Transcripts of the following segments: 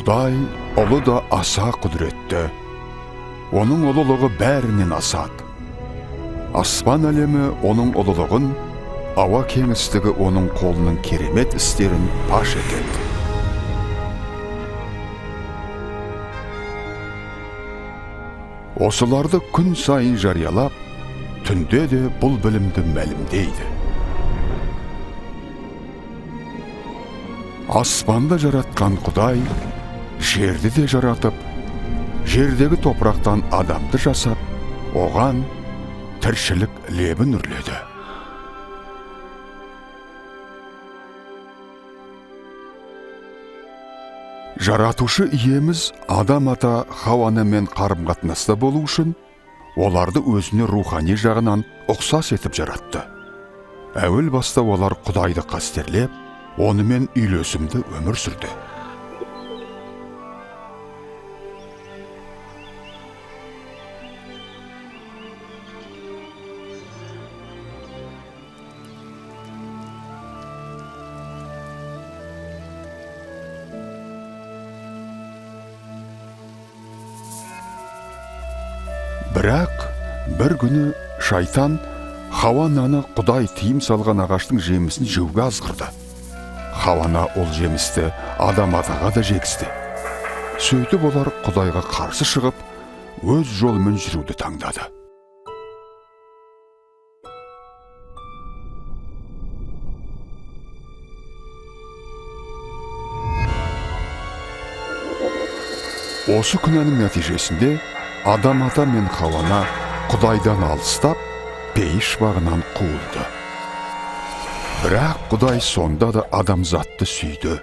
Құдай ұлы да аса құдіретті. Оның ұлылығы бәрінен асады. Аспан әлемі оның ұлылығын, ауа кеңістігі оның қолының керемет істерін паш етеді. Осыларды күн сайын жариялап, түнде де бұл білімді мәлімдейді. Аспанды жаратқан Құдай, жерді де жаратып, жердегі топырақтан адамды жасап, оған тіршілік лебін үрледі. Жаратушы иеміз Адам ата Хауанамен қарым-қатынаста болу үшін, оларды өзіне рухани жағынан ұқсас етіп жаратты. Әуел баста олар Құдайды қастерлеп, онымен үйлесімді өмір сүрді. Бірақ бір күні шайтан Хауананы Құдай тыйым салған ағаштың жемісін жеуге азғырды. Хауана ол жемісті Адам атаға да жегізді. Сөйтіп олар Құдайға қарсы шығып, өз жолымен жүруді таңдады. Осы күнәнің нәтижесінде Адам ата мен Хауана Құдайдан алыстап, пейіш бағынан қуылды. Бірақ Құдай сонда да адамзатты сүйді.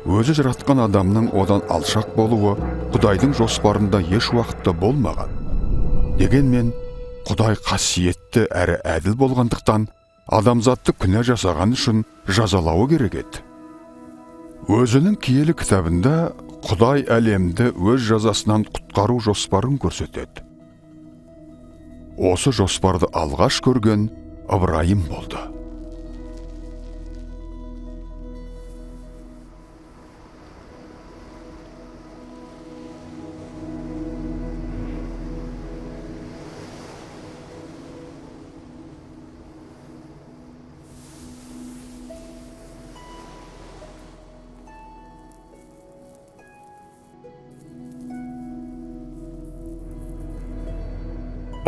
Өзі жаратқан адамның одан алшақ болуы Құдайдың жоспарында еш уақытта болмаған. Дегенмен, Құдай қасиетті әрі әділ болғандықтан, адамзатты күнә жасаған үшін жазалауы керек еді. Өзінің киелі кітабында Құдай әлемді өз жазасынан құтқару жоспарын көрсетеді. Осы жоспарды алғаш көрген Ыбырайым болды.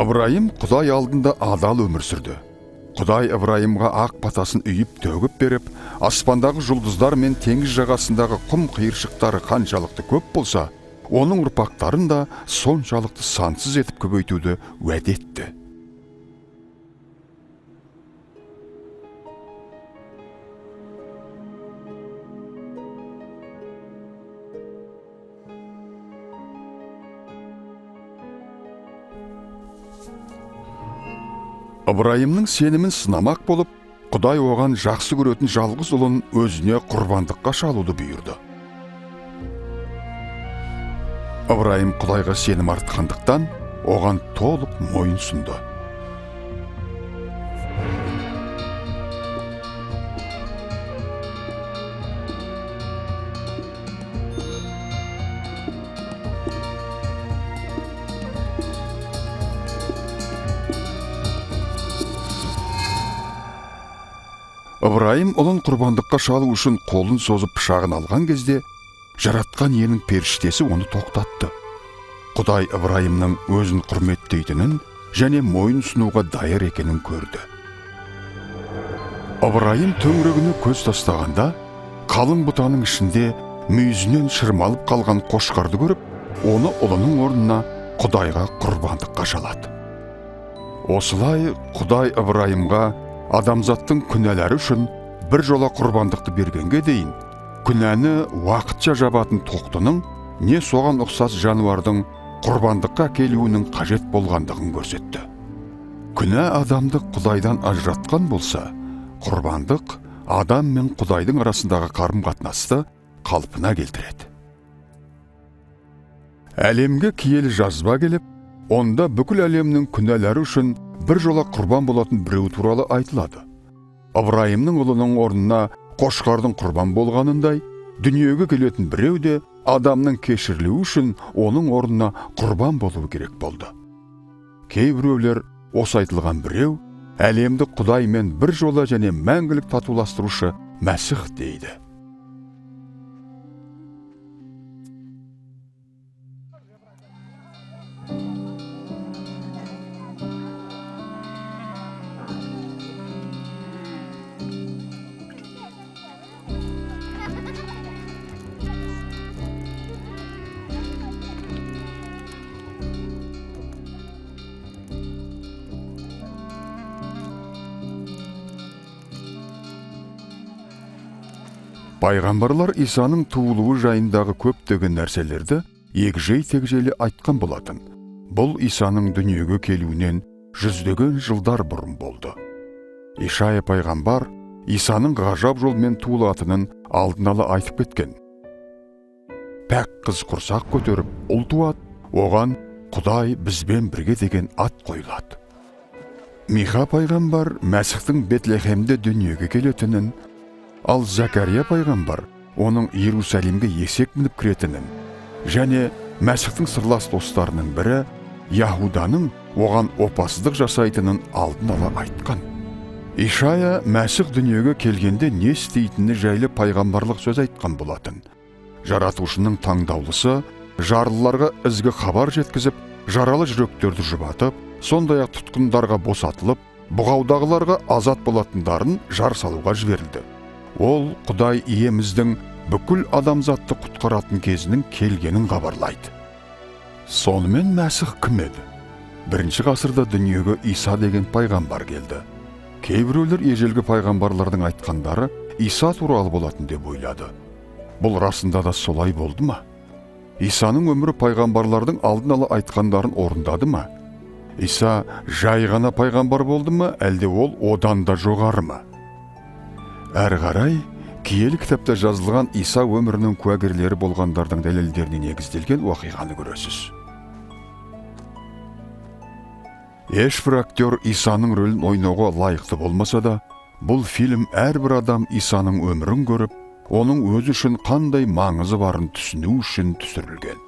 Ыбырайым Құдай алдында адал өмір сүрді. Құдай Ыбырайымға ақ батасын үйіп төгіп беріп, аспандағы жұлдыздар мен теңіз жағасындағы құм қиыршықтары қаншалықты көп болса, оның ұрпақтарын да соншалықты сансыз етіп көбейтуді уәде етті. Ыбырайымның сенімін сынамақ болып, Құдай оған жақсы көретін жалғыз ұлын өзіне құрбандыққа шалуды бұйырды. Ыбырайым Құдайға сенім артқандықтан, оған толық мойын сұнды. Ыбырайым ұлын құрбандыққа шалу үшін қолын созып пышағын алған кезде, жаратқан иенің періштесі оны тоқтатты. Құдай Ыбырайымның өзін құрметтейтінін және мойын ұсынуға дайыр екенін көрді. Ыбырайым төңірегіне көз тастағанда, қалың бұтаның ішінде мүйізінен шырмалып қалған қошқарды көріп, оны ұлының орнына Құдайға құрбандыққа шалады. Осылай Құдай Ыбырайымға адамзаттың күнәлері үшін бір жола құрбандықты бергенге дейін, күнәні уақытша жабатын тоқтының не соған ұқсас жануардың құрбандыққа келуінің қажет болғандығын көрсетті. Күнә адамды Құдайдан ажыратқан болса, құрбандық адам мен Құдайдың арасындағы қарым-қатынасты қалпына келтіреді. Әлемге киелі жазба келіп, онда бүкіл әлемнің күнәлері үшін бір жола құрбан болатын біреу туралы айтылады. Ыбырайымның ұлының орнына қошқардың құрбан болғанындай, дүниеге келетін біреу де адамның кешірілуі үшін оның орнына құрбан болуы керек болды. Кейбіреулер осы айтылған біреу әлемді Құдаймен бір жола және мәңгілік татуластырушы Мәсіх дейді. Пайғамбарлар Исаның туылуы жайындағы көптеген нәрселерді егжей-тегжейлі айтқан болатын. Бұл Исаның дүниеге келуінен жүздеген жылдар бұрын болды. Ишая пайғамбар Исаның ғажап жолмен туылатынын алдын ала айтып кеткен. Пәк қыз құрсақ көтеріп, ұл туады, оған Құдай бізбен бірге деген ат қойылады. Миха пайғамбар Мәсіхтің Бетлехемде дүниеге келетінін, ал Закария пайғамбар оның Иерусалимге есек мініп кіретінін, және Мәсіхтің сырлас достарының бірі Яһуданың оған опасыздық жасайтынын алдын ала айтқан. Ишая Мәсіх дүниеге келгенде не істейтіні жайлы пайғамбарлық сөз айтқан болатын. Жаратушының таңдаулысы жарлыларға ізгі хабар жеткізіп, жаралы жүректерді жұбатып, сондай-ақ тұтқындарға босатылып, бұғаудағыларға азат болатындарын жар салуға жіберілді. Ол Құдай иеміздің бүкіл адамзатты құтқаратын кезінің келгенін хабарлайды. Сонымен Мәсіх кім еді? Бірінші ғасырда дүниеге Иса деген пайғамбар келді. Кейбіреулер ежелгі пайғамбарлардың айтқандары Иса туралы болатын деп ойлады. Бұл расында да солай болды ма? Исаның өмірі пайғамбарлардың алдын ала айтқандарын орындады ма? Иса жай ғана пайғамбар болды ма, әлде ол одан да жоғары ма? Әрі қарай, киелі кітапта жазылған Иса өмірінің куәгерлері болғандардың дәлелдеріне негізделген уақиғаны көресіз. Ешбір актер Исаның рөлін ойнауға лайықты болмаса да, бұл фильм әрбір адам Исаның өмірін көріп, оның өзі үшін қандай маңызы барын түсіну үшін түсірілген.